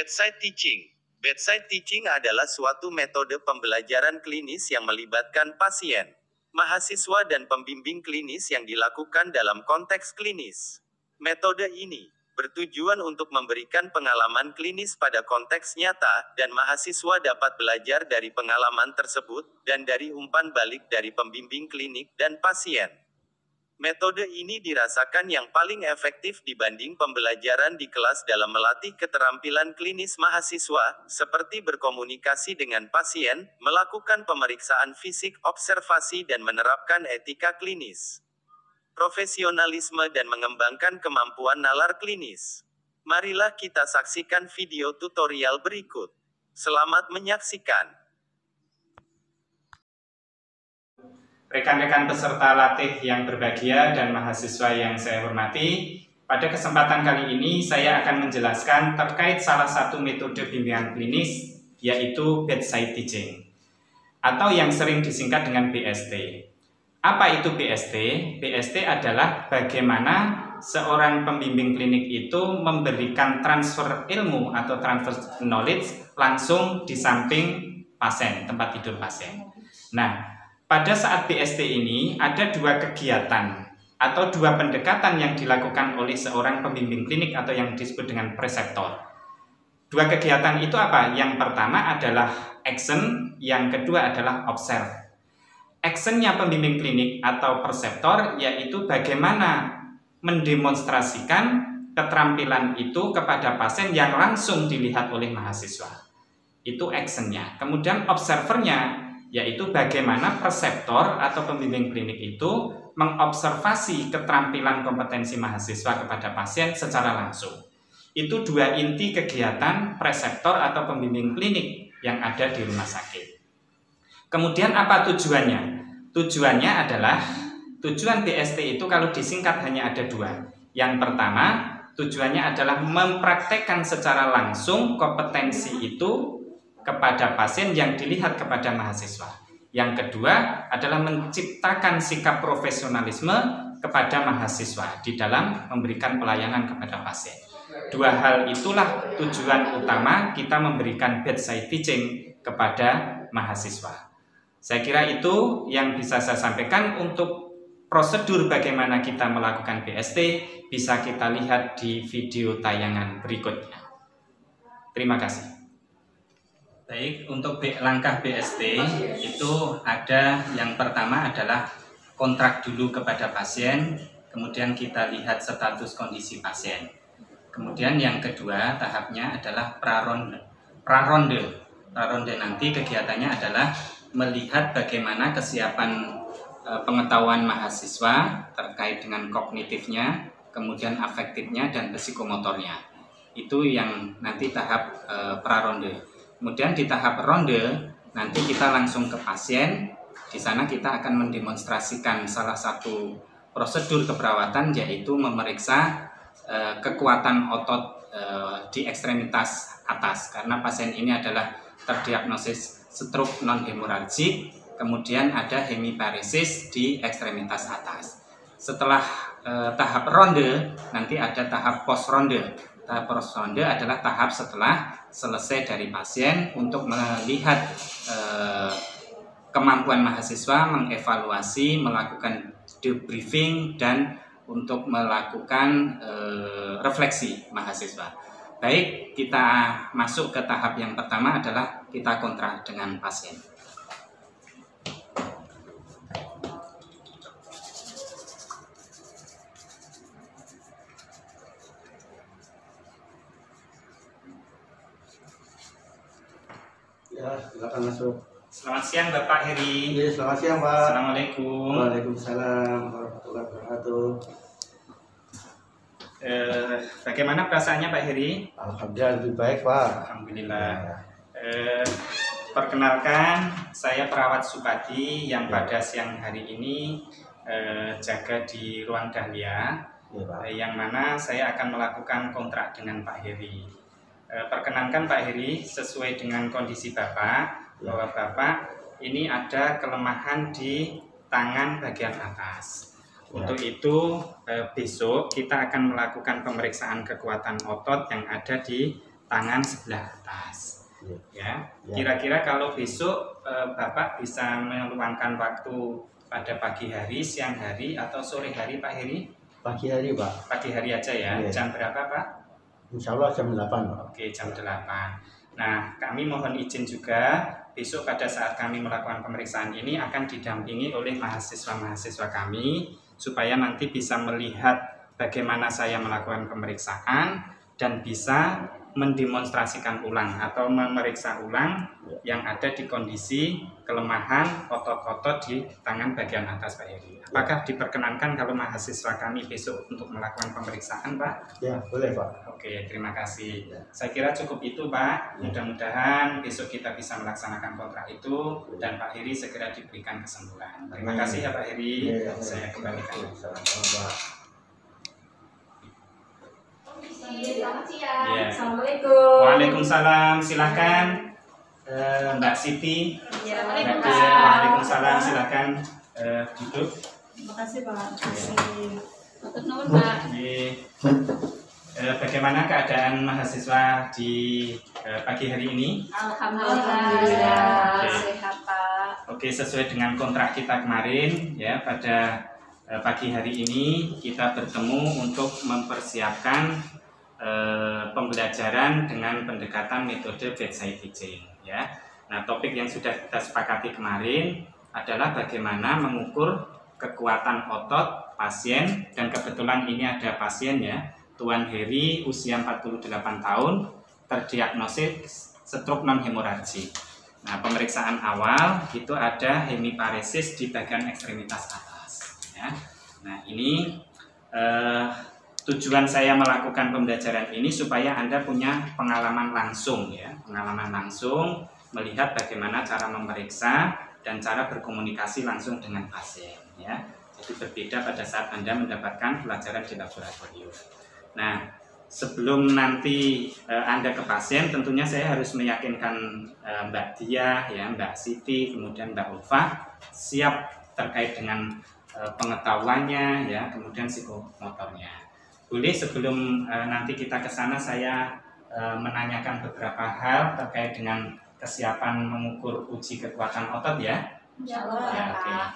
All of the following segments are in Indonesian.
Bedside teaching. Bedside teaching adalah suatu metode pembelajaran klinis yang melibatkan pasien, mahasiswa dan pembimbing klinis yang dilakukan dalam konteks klinis. Metode ini bertujuan untuk memberikan pengalaman klinis pada konteks nyata, dan mahasiswa dapat belajar dari pengalaman tersebut, dan dari umpan balik dari pembimbing klinik dan pasien. Metode ini dirasakan yang paling efektif dibanding pembelajaran di kelas dalam melatih keterampilan klinis mahasiswa, seperti berkomunikasi dengan pasien, melakukan pemeriksaan fisik, observasi dan menerapkan etika klinis, profesionalisme dan mengembangkan kemampuan nalar klinis. Marilah kita saksikan video tutorial berikut. Selamat menyaksikan. Rekan-rekan peserta latih yang berbahagia dan mahasiswa yang saya hormati, pada kesempatan kali ini saya akan menjelaskan terkait salah satu metode bimbingan klinis, yaitu bedside teaching, atau yang sering disingkat dengan BST. Apa itu BST? BST adalah bagaimana seorang pembimbing klinik itu memberikan transfer ilmu atau transfer knowledge langsung di samping pasien, tempat tidur pasien. Nah, pada saat BST ini ada dua kegiatan atau dua pendekatan yang dilakukan oleh seorang pembimbing klinik atau yang disebut dengan preseptor. Dua kegiatan itu apa? Yang pertama adalah action, yang kedua adalah observe. Actionnya pembimbing klinik atau preseptor yaitu bagaimana mendemonstrasikan keterampilan itu kepada pasien yang langsung dilihat oleh mahasiswa. Itu actionnya. Kemudian observernya yaitu bagaimana preseptor atau pembimbing klinik itu mengobservasi keterampilan kompetensi mahasiswa kepada pasien secara langsung. Itu dua inti kegiatan preseptor atau pembimbing klinik yang ada di rumah sakit. Kemudian apa tujuannya? Tujuannya adalah, tujuan BST itu kalau disingkat hanya ada dua. Yang pertama, tujuannya adalah mempraktekkan secara langsung kompetensi itu kepada pasien yang dilihat kepada mahasiswa. Yang kedua adalah menciptakan sikap profesionalisme kepada mahasiswa di dalam memberikan pelayanan kepada pasien. Dua hal itulah tujuan utama kita memberikan bedside teaching kepada mahasiswa. Saya kira itu yang bisa saya sampaikan. Untuk prosedur bagaimana kita melakukan BST bisa kita lihat di video tayangan berikutnya. Terima kasih. Baik, untuk langkah BST itu ada, yang pertama adalah kontrak dulu kepada pasien, kemudian kita lihat status kondisi pasien. Kemudian yang kedua tahapnya adalah praronde. Praronde nanti kegiatannya adalah melihat bagaimana kesiapan pengetahuan mahasiswa terkait dengan kognitifnya, kemudian afektifnya dan psikomotornya. Itu yang nanti tahap praronde. Kemudian di tahap ronde nanti kita langsung ke pasien. Di sana kita akan mendemonstrasikan salah satu prosedur keperawatan, yaitu memeriksa kekuatan otot di ekstremitas atas, karena pasien ini adalah terdiagnosis stroke non hemoragik, kemudian ada hemiparesis di ekstremitas atas. Setelah tahap ronde nanti ada tahap post ronde. Tahap post ronde adalah tahap setelah selesai dari pasien untuk melihat kemampuan mahasiswa, mengevaluasi, melakukan debriefing dan untuk melakukan refleksi mahasiswa. Baik, kita masuk ke tahap yang pertama adalah kita kontrak dengan pasien. Ya, silakan masuk. Selamat siang Bapak Heri. Ya, selamat siang Pak. Assalamualaikum. Waalaikumsalam warahmatullahi wabarakatuh. Bagaimana perasaannya Pak Heri? Alhamdulillah lebih baik Pak. Alhamdulillah. Perkenalkan, saya perawat Supadi yang pada siang hari ini jaga di ruang Dahlia, yang mana saya akan melakukan kontrak dengan Pak Heri. Perkenankan Pak Heri, sesuai dengan kondisi Bapak, bahwa Bapak ini ada kelemahan di tangan bagian atas. Untuk itu besok kita akan melakukan pemeriksaan kekuatan otot yang ada di tangan sebelah atas. Iya. Ya, Ya. kira-kira kalau besok Bapak bisa meluangkan waktu pada pagi hari, siang hari, atau sore hari, Pak Heri? Pagi hari, Pak. Pagi hari aja ya. Iya. Jam berapa, Pak? Insya Allah jam 8, Pak. Oke, jam 8. Nah, kami mohon izin juga besok pada saat kami melakukan pemeriksaan ini akan didampingi oleh mahasiswa-mahasiswa kami supaya nanti bisa melihat bagaimana saya melakukan pemeriksaan dan bisa mendemonstrasikan ulang atau memeriksa ulang yang ada di kondisi kelemahan otot-otot di tangan bagian atas, Pak Heri. Apakah diperkenankan kalau mahasiswa kami besok untuk melakukan pemeriksaan, Pak? Ya, boleh, Pak. Oke, terima kasih. Saya kira cukup itu, Pak. Mudah-mudahan besok kita bisa melaksanakan kontrak itu dan Pak Heri segera diberikan kesembuhan. Terima kasih ya, Pak Heri. Iya, Saya kembalikan. Sama-sama, Pak. Selamat siang. Iya. Assalamualaikum. Waalaikumsalam. Silahkan Mbak Siti. Ya, Mbak Dia. Waalaikumsalam. Silahkan duduk. Terima kasih Pak. Terima kasih. Matur nuwun Pak. Bagaimana keadaan mahasiswa di pagi hari ini? Alhamdulillah. Oke. Sehat Pak. Oke, sesuai dengan kontrak kita kemarin ya, pada pagi hari ini kita bertemu untuk mempersiapkan pembelajaran dengan pendekatan metode bedside teaching ya. Nah, topik yang sudah kita sepakati kemarin adalah bagaimana mengukur kekuatan otot pasien, dan kebetulan ini ada pasien ya, Tuan Heri usia 48 tahun, terdiagnosis stroke non hemoragik. Nah, pemeriksaan awal itu ada hemiparesis di bagian ekstremitas atas ya. Nah, ini tujuan saya melakukan pembelajaran ini supaya Anda punya pengalaman langsung ya, pengalaman langsung melihat bagaimana cara memeriksa dan cara berkomunikasi langsung dengan pasien ya. Jadi berbeda pada saat Anda mendapatkan pelajaran di laboratorium. Nah, sebelum nanti Anda ke pasien, tentunya saya harus meyakinkan Mbak Dia, ya, Mbak Siti, kemudian Mbak Ulfa siap terkait dengan pengetahuannya, ya, kemudian psikomotornya. Boleh sebelum nanti kita ke sana saya menanyakan beberapa hal terkait dengan kesiapan mengukur uji kekuatan otot ya. Ya, Ya, oke. Pak.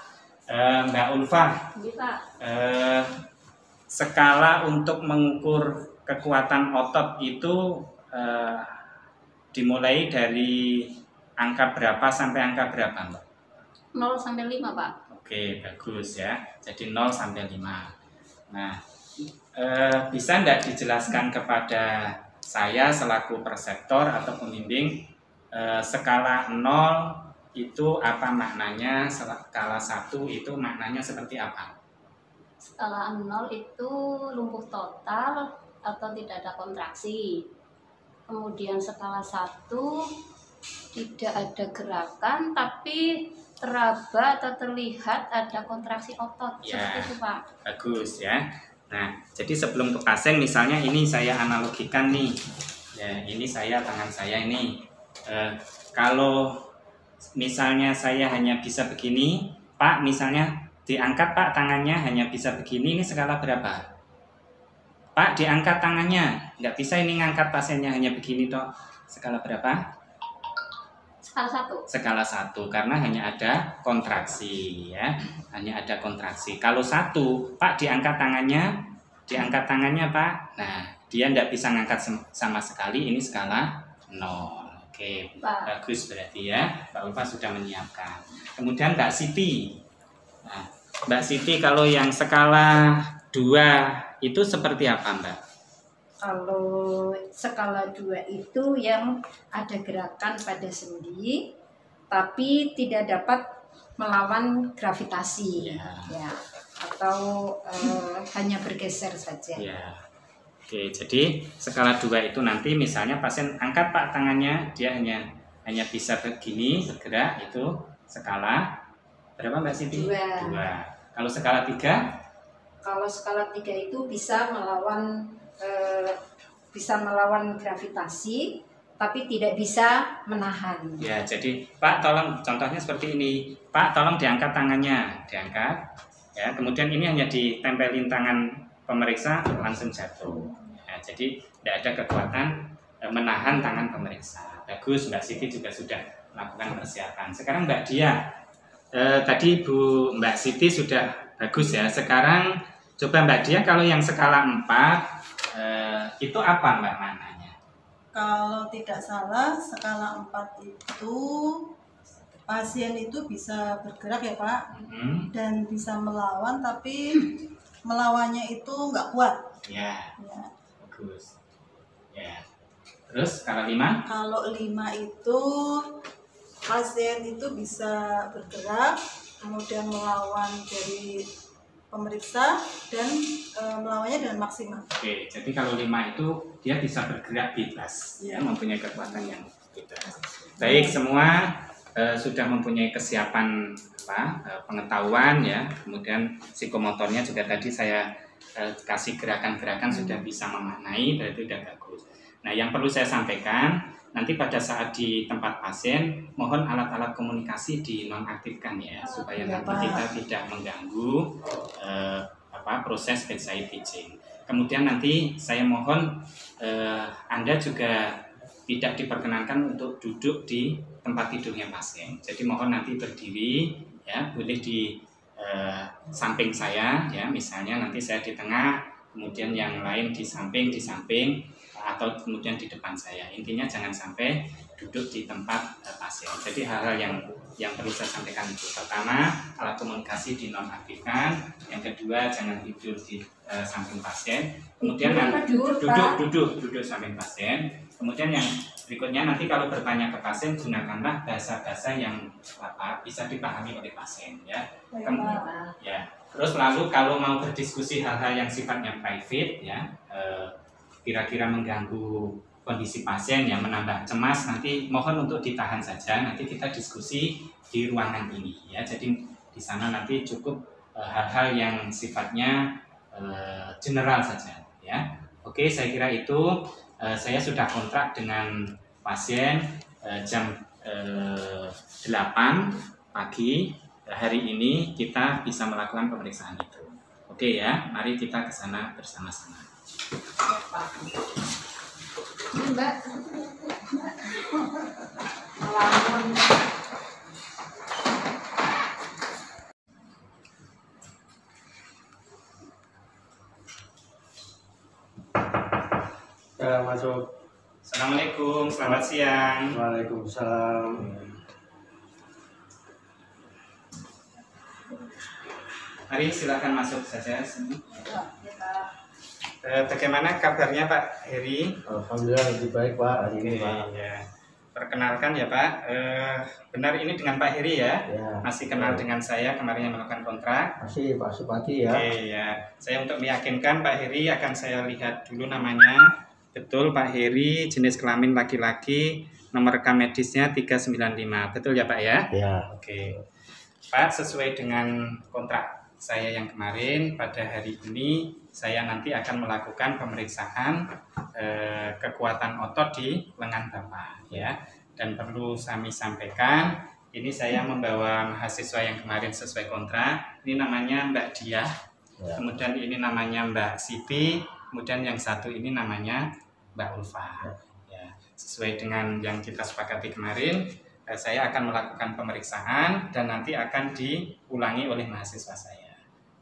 Mbak Ulfa, Bisa. skala untuk mengukur kekuatan otot itu dimulai dari angka berapa sampai angka berapa, Mbak? 0 sampai 5, Pak. Oke, bagus ya. Jadi 0 sampai 5. Nah, bisa enggak dijelaskan kepada saya selaku perseptor atau pembimbing skala 0 itu apa maknanya, skala 1 itu maknanya seperti apa? Skala 0 itu lumpuh total atau tidak ada kontraksi. Kemudian skala 1 tidak ada gerakan tapi teraba atau terlihat ada kontraksi otot. Ya. Seperti itu, Pak. Bagus ya. Nah, jadi sebelum ke pasien misalnya ini saya analogikan nih. Ya, ini saya, tangan saya ini. Kalau misalnya saya hanya bisa begini, Pak, misalnya diangkat Pak tangannya hanya bisa begini, ini skala berapa? Pak, diangkat tangannya, nggak bisa ini ngangkat pasiennya hanya begini toh. Skala berapa? Skala 1. Skala 1, karena hanya ada kontraksi ya, hanya ada kontraksi. Kalau 1, Pak diangkat tangannya Pak, nah dia tidak bisa ngangkat sama sekali, ini skala 0. Oke, Pak. bagus berarti ya, Mbak Ulfa sudah menyiapkan. Kemudian Mbak Siti, nah, Mbak Siti kalau yang skala 2 itu seperti apa Mbak? Kalau skala 2 itu yang ada gerakan pada sendi tapi tidak dapat melawan gravitasi ya, atau hanya bergeser saja. Ya. Oke, jadi skala 2 itu nanti misalnya pasien angkat Pak tangannya, dia hanya bisa begini bergerak, itu skala berapa Mbak Siti? 2. 2. Kalau skala 3? Kalau skala 3 itu bisa melawan gravitasi tapi tidak bisa menahan. Ya, jadi Pak tolong, contohnya seperti ini. Pak tolong diangkat tangannya, diangkat. Ya, kemudian ini hanya ditempelin tangan pemeriksa langsung jatuh. Ya, jadi tidak ada kekuatan menahan tangan pemeriksa. Bagus, Mbak Siti juga sudah melakukan persiapan. Sekarang Mbak Dia, tadi Mbak Siti sudah bagus ya. Sekarang coba Mbak Dia, kalau yang skala 4 itu apa Mbak mananya? Kalau tidak salah, skala 4 itu pasien itu bisa bergerak ya Pak, dan bisa melawan, tapi melawannya itu nggak kuat. Ya, Ya. bagus. Ya. Terus skala 5? Kalau 5 itu pasien itu bisa bergerak, kemudian melawan dari pemeriksa dan melawannya dengan maksimal. Oke, jadi kalau 5 itu dia bisa bergerak bebas, ya, mempunyai kekuatan yang bebas. Baik, semua sudah mempunyai kesiapan pengetahuan ya, kemudian psikomotornya juga tadi saya kasih gerakan-gerakan sudah bisa memaknai, berarti sudah bagus. Nah, yang perlu saya sampaikan, nanti pada saat di tempat pasien, mohon alat-alat komunikasi dinonaktifkan ya, supaya nanti kita tidak mengganggu proses bedside teaching. Kemudian nanti saya mohon Anda juga tidak diperkenankan untuk duduk di tempat tidurnya pasien. Jadi mohon nanti berdiri, ya, boleh di samping saya, ya, misalnya nanti saya di tengah, kemudian yang lain di samping, atau kemudian di depan saya. Intinya jangan sampai duduk di tempat pasien. Jadi hal-hal yang perlu saya sampaikan itu. Pertama, alat komunikasi dinonaktifkan. Yang kedua, jangan tidur di samping pasien. Kemudian duduk samping pasien. Kemudian yang berikutnya, nanti kalau bertanya ke pasien, gunakanlah bahasa-bahasa yang bisa dipahami oleh pasien, ya. Ya. Terus lalu kalau mau berdiskusi hal-hal yang sifatnya private, ya, kira-kira mengganggu kondisi pasien yang menambah cemas, nanti mohon untuk ditahan saja. Nanti kita diskusi di ruangan ini, ya. Jadi di sana nanti cukup hal-hal yang sifatnya general saja, ya. Oke, saya kira itu. Saya sudah kontrak dengan pasien jam 8 pagi hari ini kita bisa melakukan pemeriksaan itu. Oke ya, mari kita ke sana bersama-sama. Mbak. Ya, masuk. Assalamualaikum, selamat siang. Waalaikumsalam. Mari silakan masuk saja sini. Bagaimana kabarnya Pak Heri? Alhamdulillah lebih baik Pak hari ini Pak. Ya. Perkenalkan ya Pak, benar ini dengan Pak Heri ya? Ya. Masih kenal dengan saya kemarin yang melakukan kontrak? Masih Pak Supati ya. Oke ya, saya untuk meyakinkan Pak Heri akan saya lihat dulu namanya. Betul Pak Heri, jenis kelamin laki-laki, nomor rekam medisnya 395, betul ya Pak ya? Ya. Oke, Pak sesuai dengan kontrak saya yang kemarin, pada hari ini saya nanti akan melakukan pemeriksaan kekuatan otot di lengan Bapak ya. Dan perlu kami sampaikan, ini saya membawa mahasiswa yang kemarin sesuai kontrak. Ini namanya Mbak Dia, Ya. kemudian ini namanya Mbak Siti, kemudian yang satu ini namanya Mbak Ulfa. Ya, sesuai dengan yang kita sepakati kemarin, saya akan melakukan pemeriksaan dan nanti akan diulangi oleh mahasiswa saya.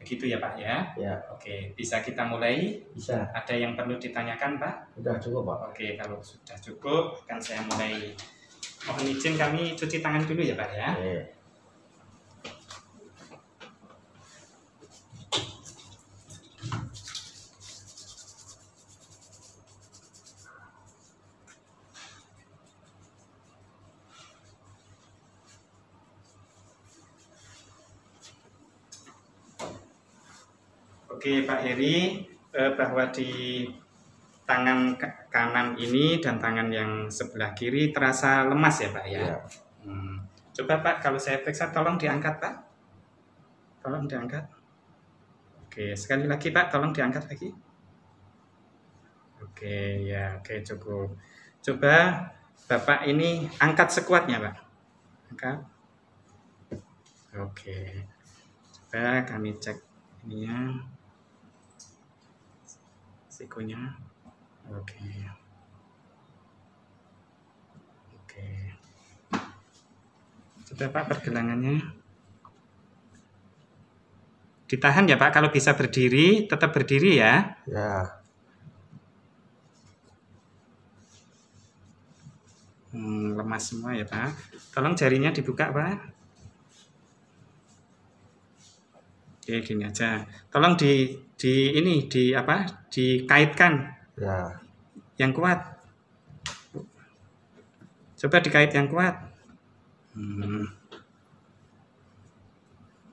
Begitu ya Pak ya? Ya. Oke, bisa kita mulai? Bisa. Ada yang perlu ditanyakan Pak? Sudah cukup Pak. Oke, kalau sudah cukup akan saya mulai. Mohon izin kami cuci tangan dulu ya Pak ya? Oke. Oke Pak Heri, bahwa di tangan kanan ini dan tangan yang sebelah kiri terasa lemas ya Pak ya? Ya. Coba Pak, kalau saya periksa tolong diangkat Pak. Tolong diangkat. Oke, sekali lagi Pak, tolong diangkat lagi. Oke, ya, oke cukup. Coba Bapak ini angkat sekuatnya Pak. Angkat. Oke. Coba kami cek ininya. Sikunya. Oke. Sudah Pak pergelangannya. Ditahan ya Pak, kalau bisa berdiri, tetap berdiri ya. Ya. Lemas semua ya Pak. Tolong jarinya dibuka Pak. Oke, gini aja. Tolong dikaitkan. Ya. Yang kuat. Coba dikait yang kuat.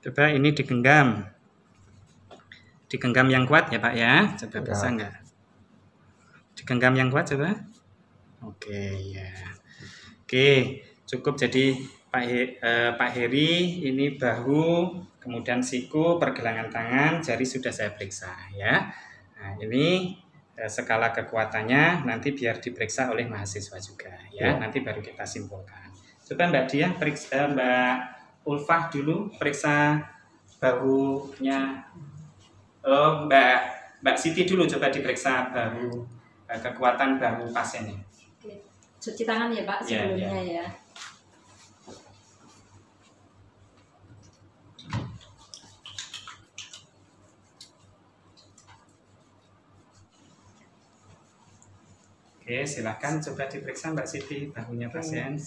Coba ini digenggam. Digenggam yang kuat ya Pak ya. Coba Ya. bisa enggak? Digenggam yang kuat coba. Oke ya. Oke, cukup. Jadi Pak Heri ini bahu, kemudian siku, pergelangan tangan, jari sudah saya periksa ya. Nah, ini skala kekuatannya nanti biar diperiksa oleh mahasiswa juga ya. Nanti baru kita simpulkan. Coba Mbak Diah periksa, Mbak Ulfah dulu periksa bahunya. Oh, Mbak Siti dulu coba diperiksa bahu, kekuatan bahu pasiennya. Oke. Cuci tangan ya Pak sebelumnya ya. Oke, silahkan coba diperiksa Mbak Siti bahunya pasien.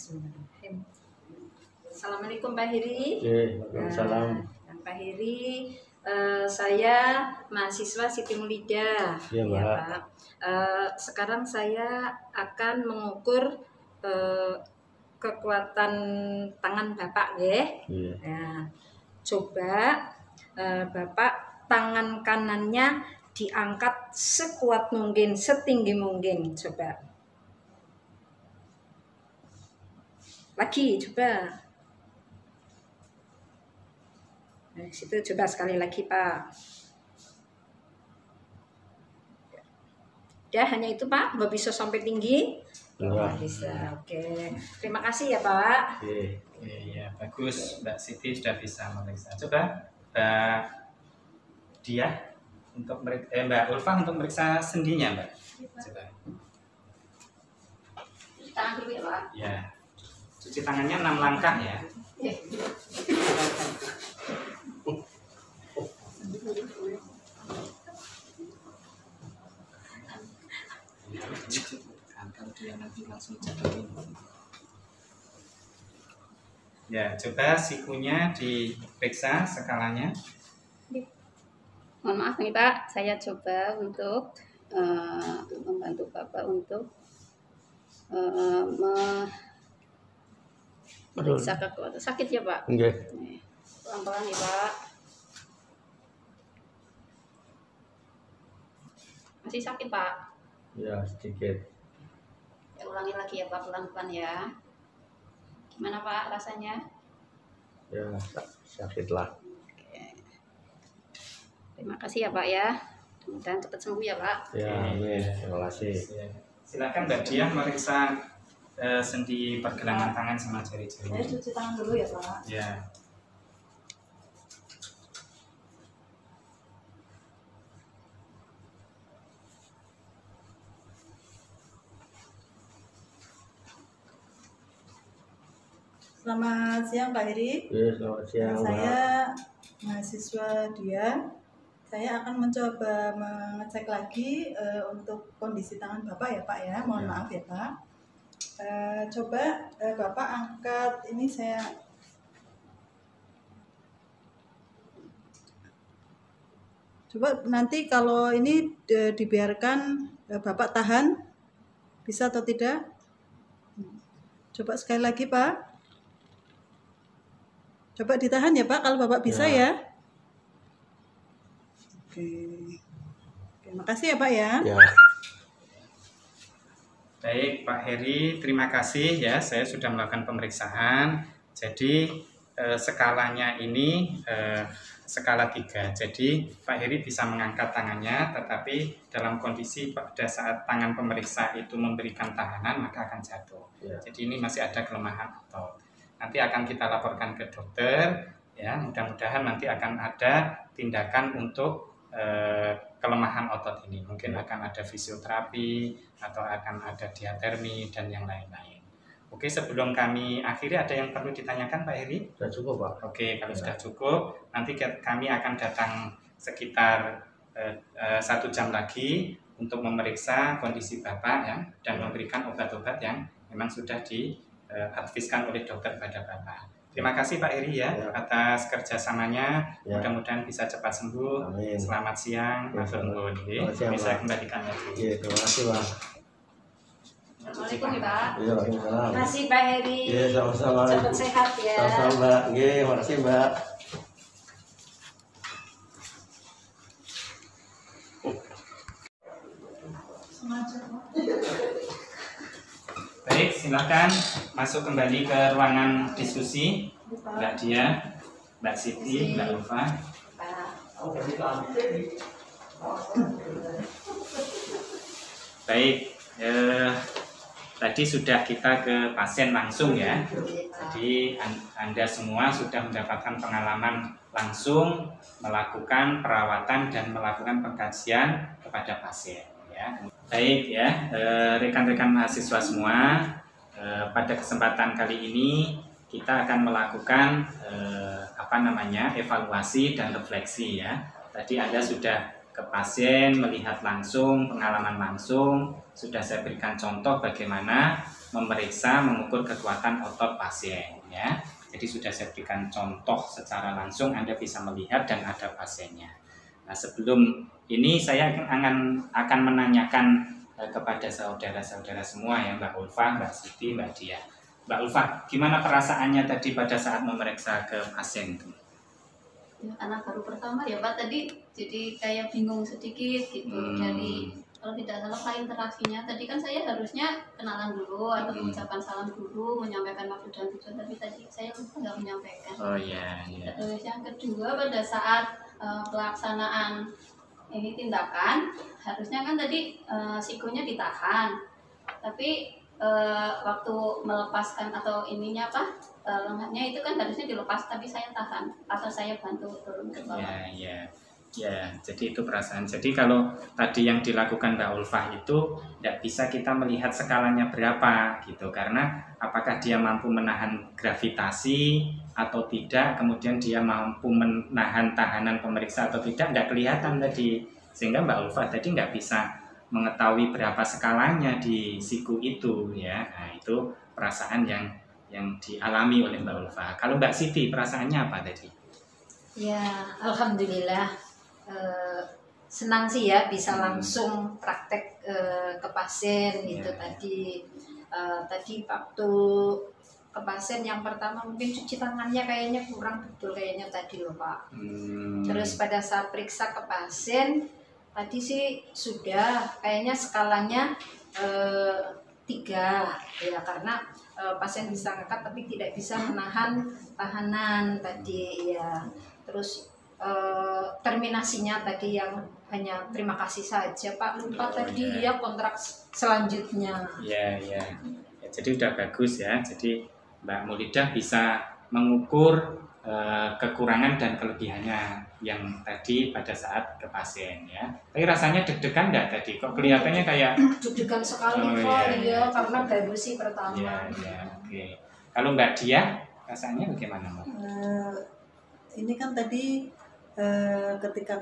Assalamualaikum Pak Heri. Waalaikumsalam. Dan Pak Heri, saya mahasiswa Siti Mulida. Iya, Mbak. Ya, Pak. Sekarang saya akan mengukur kekuatan tangan Bapak ya. Iya. Nah, coba Bapak tangan kanannya diangkat sekuat mungkin, setinggi mungkin. Coba. Lagi, coba. Nah, situ coba sekali lagi, Pak. Ya, hanya itu, Pak. Nggak bisa sampai tinggi. Enggak. Bisa, oke. Terima kasih ya, Pak. Oke. Ya, bagus. Mbak Siti sudah bisa memeriksa. Coba Mbak Diah untuk Mbak Ulfa untuk meriksa sendinya, Mbak. Coba. Tangan dulu ya, Pak. Ya. Cuci tangannya 6 langkah ya. Kalau dia nanti langsung jatuhin. Ya, coba sikunya diperiksa skalanya. Mohon maaf nih Pak, saya coba untuk membantu Bapak untuk meriksa kekuatan. Sakit ya Pak? Oke. Nih, pelan-pelan ya Pak. Masih sakit Pak? Ya, sedikit. Ya, ulangi lagi ya Pak, pelan-pelan ya. Gimana Pak rasanya? Ya, sakit lah. Terima kasih ya Pak ya. Mudah-mudahan cepat sembuh ya Pak. Ya, amin. Terima kasih. Silakan Mbak Diah meriksa sendi pergelangan tangan sama Saya jari-jari. cuci tangan dulu ya Pak. Ya. Selamat siang Pak Heri. Ya, selamat siang, Mbak. Saya mahasiswa Dia. Saya akan mencoba mengecek lagi untuk kondisi tangan Bapak ya Pak ya. Mohon maaf ya Pak. Coba Bapak angkat ini saya. Coba nanti kalau ini dibiarkan Bapak tahan, bisa atau tidak? Coba sekali lagi Pak. Coba ditahan ya Pak, kalau Bapak bisa ya. Oke. Terima kasih ya Pak ya. Ya. Baik Pak Heri, terima kasih ya. Saya sudah melakukan pemeriksaan. Jadi skalanya ini skala 3. Jadi Pak Heri bisa mengangkat tangannya, tetapi dalam kondisi pada saat tangan pemeriksa itu memberikan tahanan maka akan jatuh. Ya. Jadi ini masih ada kelemahan otot. Nanti akan kita laporkan ke dokter. Ya, mudah-mudahan nanti akan ada tindakan untuk kelemahan otot ini. Mungkin akan ada fisioterapi atau akan ada diatermi dan yang lain-lain. Oke, sebelum kami akhiri ada yang perlu ditanyakan Pak Heri? Sudah cukup, Pak. Oke, kalau sudah cukup, nanti kami akan datang sekitar 1 jam lagi untuk memeriksa kondisi Bapak ya, dan memberikan obat-obat yang memang sudah diadviskan oleh dokter pada Bapak. Terima kasih Pak Heri ya, atas kerjasamanya. Mudah-mudahan bisa cepat sembuh. Amin. Selamat siang, matur nuwun. Bisa kembalikan lagi. Terima kasih, Pak. Assalamualaikum Pak. Iya, waalaikumsalam. Terima kasih Pak Heri. Iya, sama-sama. Cepat sehat ya. Sama-sama, Mbak. Iya, makasih, Mbak. Baik, silakan masuk kembali ke ruangan diskusi. Mbak Dia, Mbak Siti, Mbak Ulfa. Baik, tadi sudah kita ke pasien langsung ya. Jadi Anda semua sudah mendapatkan pengalaman langsung melakukan perawatan dan melakukan pengkajian kepada pasien ya. Baik ya, rekan-rekan mahasiswa semua, pada kesempatan kali ini kita akan melakukan evaluasi dan refleksi ya. Tadi Anda sudah ke pasien, melihat langsung, pengalaman langsung, sudah saya berikan contoh bagaimana memeriksa, mengukur kekuatan otot pasien ya. Jadi sudah saya berikan contoh secara langsung, Anda bisa melihat dan ada pasiennya. Nah, sebelum ini saya akan menanyakan kepada saudara-saudara semua ya, Mbak Ulfa, Mbak Siti, Mbak Dia. Mbak Ulfa, gimana perasaannya tadi pada saat memeriksa ke pasien itu? Ya, karena baru pertama ya Pak, tadi jadi kayak bingung sedikit gitu. Dari kalau tidak salah file interaksinya tadi kan saya harusnya kenalan dulu atau mengucapkan salam dulu, menyampaikan maksud dan tujuan, tapi tadi saya lupa nggak menyampaikan. Oh iya. Terus yang kedua, pada saat pelaksanaan ini tindakan harusnya kan tadi sikonya ditahan, tapi waktu melepaskan atau ininya lengannya itu kan harusnya dilepas, tapi saya tahan atau saya bantu turun ke bawah. Ya, jadi itu perasaan. Jadi kalau tadi yang dilakukan Mbak Ulfah itu tidak bisa kita melihat skalanya berapa gitu, karena apakah dia mampu menahan gravitasi atau tidak, kemudian dia mampu menahan tahanan pemeriksa atau tidak kelihatan tadi, sehingga Mbak Ulfah tadi nggak bisa mengetahui berapa skalanya di siku itu ya. Nah, itu perasaan yang dialami oleh Mbak Ulfah. Kalau Mbak Siti perasaannya apa tadi? Ya, alhamdulillah. Senang sih ya bisa langsung praktek ke pasien gitu. Tadi waktu ke pasien yang pertama mungkin cuci tangannya kayaknya kurang betul kayaknya tadi loh Pak. Terus pada saat periksa ke pasien tadi sih sudah kayaknya skalanya 3 ya, karena pasien bisa ngangkat tapi tidak bisa menahan tahanan tadi ya. Terus terminasinya tadi yang hanya terima kasih saja Pak, lupa tadi ya kontrak selanjutnya. Ya, jadi udah bagus ya. Jadi Mbak Mulidah bisa mengukur kekurangan dan kelebihannya yang tadi pada saat ke pasien ya. Tapi rasanya deg-degan nggak tadi? Kok kelihatannya kayak deg-degan sekali Pak ya, karena baru sih pertama. Oke. Kalau Mbak Dia rasanya bagaimana Mbak? Ini kan tadi ketika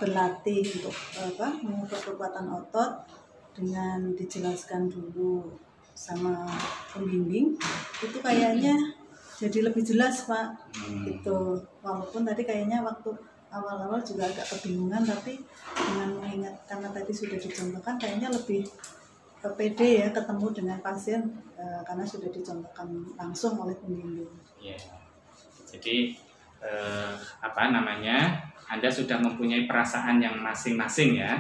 berlatih untuk mengukur kekuatan otot dengan dijelaskan dulu sama pembimbing, itu kayaknya jadi lebih jelas Pak. Itu walaupun tadi kayaknya waktu awal-awal juga agak kebingungan, tapi dengan mengingat karena tadi sudah dicontohkan kayaknya lebih pede ya ketemu dengan pasien karena sudah dicontohkan langsung oleh pembimbing. Jadi Anda sudah mempunyai perasaan yang masing-masing ya.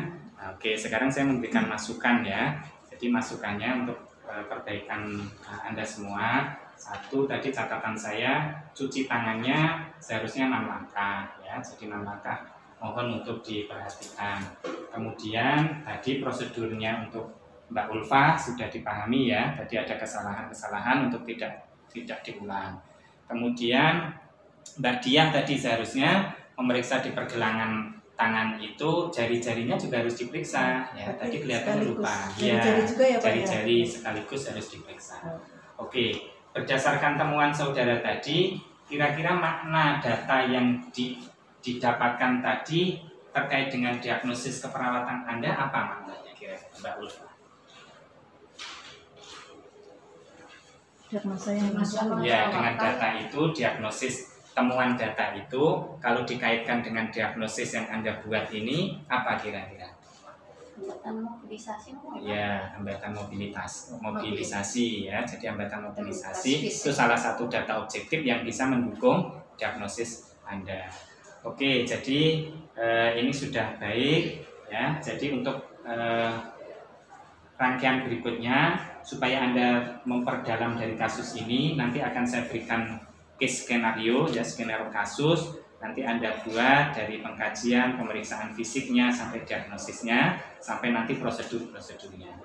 Oke, sekarang saya memberikan masukan ya. Jadi masukannya untuk perbaikan Anda semua. 1, tadi catatan saya, cuci tangannya seharusnya 6 langkah ya. Jadi 6 langkah mohon untuk diperhatikan. Kemudian tadi prosedurnya untuk Mbak Ulfa sudah dipahami ya. Tadi ada kesalahan-kesalahan untuk tidak diulang. Kemudian Mbak Diah tadi seharusnya memeriksa di pergelangan tangan itu jari-jarinya juga harus diperiksa ya. Tadi kelihatan sekaligus. lupa. Jari-jari juga ya, Pak, ya? Jari-jari sekaligus harus diperiksa. Oke, berdasarkan temuan saudara tadi, kira-kira makna data yang didapatkan tadi terkait dengan diagnosis keperawatan Anda apa maknanya kira-kira, Mbak Ulfa? Ya, dengan data itu, diagnosis temuan data itu, kalau dikaitkan dengan diagnosis yang Anda buat ini, apa kira-kira? Hambatan mobilisasi. Ya, hambatan mobilisasi ya. Jadi hambatan mobilisasi itu salah satu data objektif yang bisa mendukung diagnosis Anda. Oke, jadi ini sudah baik ya. Jadi untuk rangkaian berikutnya supaya Anda memperdalam dari kasus ini, nanti akan saya berikan case skenario ya, skenario kasus. Nanti Anda buat dari pengkajian, pemeriksaan fisiknya sampai diagnosisnya, sampai nanti prosedur-prosedurnya.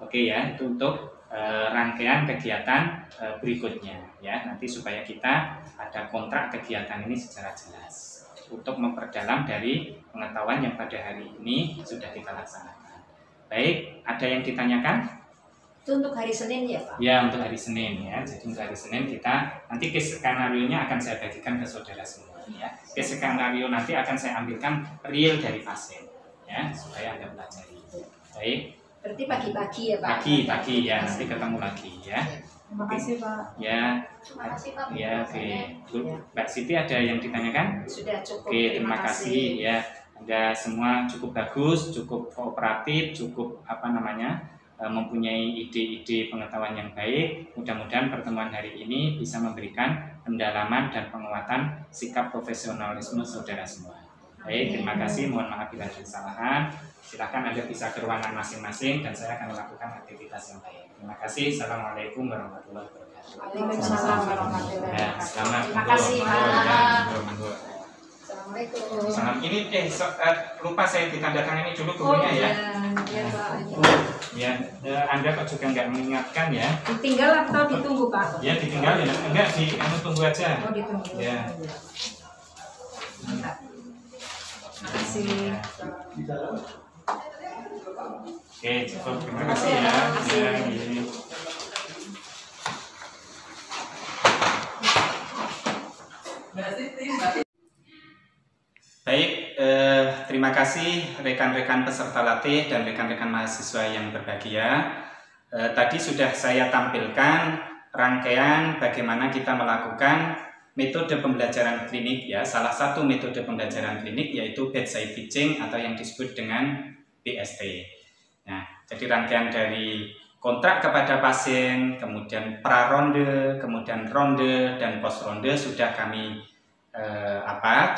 Oke ya, itu untuk rangkaian kegiatan berikutnya ya. Nanti supaya kita ada kontrak kegiatan ini secara jelas untuk memperdalam dari pengetahuan yang pada hari ini sudah kita laksanakan. Baik, ada yang ditanyakan? Itu untuk hari Senin ya Pak? Ya, untuk hari Senin ya. Jadi untuk hari Senin kita nanti case skenario-nya akan saya bagikan ke saudara semua ya. Case skenario nanti akan saya ambilkan real dari pasien ya, supaya Anda pelajari. Baik. Berarti pagi-pagi ya Pak? Pagi ya, nanti ketemu lagi ya. Terima kasih Pak. Ya. Terima kasih Pak. Ya, oke. Mbak Siti ada yang ditanyakan? Sudah cukup. Oke, terima kasih ya. Anda semua cukup bagus, cukup kooperatif, cukup mempunyai ide-ide pengetahuan yang baik. Mudah-mudahan pertemuan hari ini bisa memberikan pendalaman dan penguatan sikap profesionalisme saudara semua. Baik, terima kasih. Mohon maaf bila ada kesalahan. Silakan Anda bisa ke ruangan masing-masing dan saya akan melakukan aktivitas yang baik. Terima kasih. Assalamualaikum warahmatullahi wabarakatuh. Waalaikumsalam warahmatullahi Ya, wabarakatuh. selamat. Terima kasih Pak. Assalamualaikum. Assalamualaikum. Ini lupa saya ditandakan ini dulu bukunya ya. Iya Pak. Ya, Anda kok juga nggak mengingatkan ya? Ditinggal atau ditunggu Pak? Ya ditinggal ya, enggak kamu tunggu aja. Oh ditunggu. Ya. Mantap. Terima kasih. Oke, cukup. Terima kasih ya. Ya, ini. Baik, terima kasih rekan-rekan peserta latih dan rekan-rekan mahasiswa yang berbahagia. Tadi sudah saya tampilkan rangkaian bagaimana kita melakukan metode pembelajaran klinik ya. Salah satu metode pembelajaran klinik yaitu bedside teaching atau yang disebut dengan BST. Nah, jadi rangkaian dari kontrak kepada pasien, kemudian pra-ronde, kemudian ronde dan post-ronde sudah kami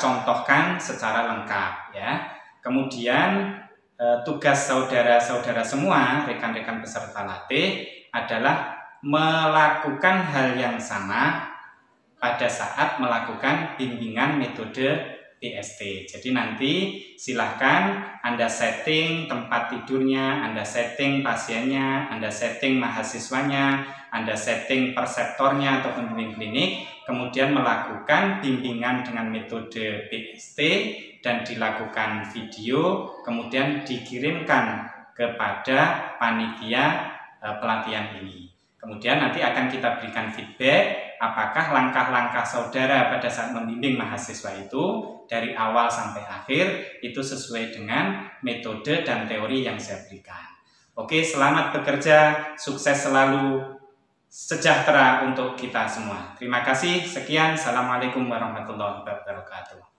contohkan secara lengkap ya. Kemudian tugas saudara-saudara semua, rekan-rekan peserta latih adalah melakukan hal yang sama pada saat melakukan bimbingan metode BST. Jadi nanti silahkan Anda setting tempat tidurnya, Anda setting pasiennya, Anda setting mahasiswanya, Anda setting perseptornya atau pembimbing klinik, kemudian melakukan bimbingan dengan metode BST dan dilakukan video, kemudian dikirimkan kepada panitia pelatihan ini. Kemudian nanti akan kita berikan feedback apakah langkah-langkah saudara pada saat membimbing mahasiswa itu dari awal sampai akhir itu sesuai dengan metode dan teori yang saya berikan. Oke, selamat bekerja, sukses selalu, sejahtera untuk kita semua. Terima kasih, sekian, assalamualaikum warahmatullahi wabarakatuh.